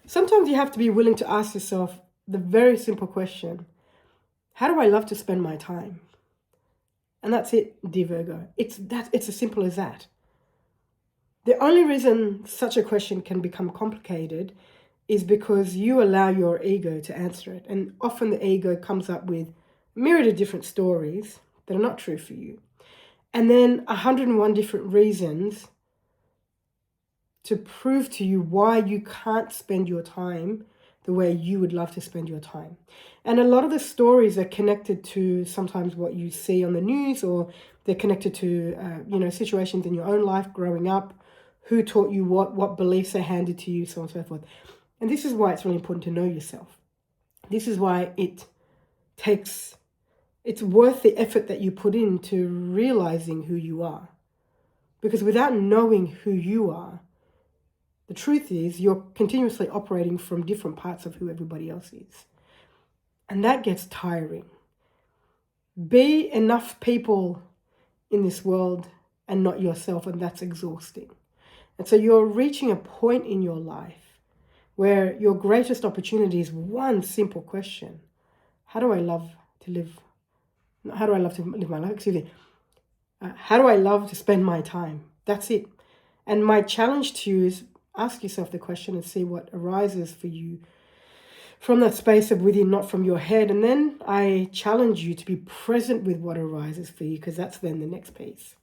Sometimes you have to be willing to ask yourself the very simple question, how do I love to spend my time? And that's it, dear Virgo. It's as simple as that. The only reason such a question can become complicated is because you allow your ego to answer it. And often the ego comes up with a myriad of different stories that are not true for you. And then 101 different reasons to prove to you why you can't spend your time the way you would love to spend your time. And a lot of the stories are connected to sometimes what you see on the news, or they're connected to situations in your own life growing up, who taught you what beliefs are handed to you, so on and so forth. And this is why it's really important to know yourself. This is why it's worth the effort that you put into realizing who you are. Because without knowing who you are, the truth is you're continuously operating from different parts of who everybody else is. And that gets tiring. Be enough people in this world and not yourself, and that's exhausting. And so you're reaching a point in your life where your greatest opportunity is one simple question. How do I love to live my life? Excuse me. How do I love to spend my time? That's it. And my challenge to you is ask yourself the question and see what arises for you from that space of within, not from your head. And then I challenge you to be present with what arises for you, because that's then the next piece.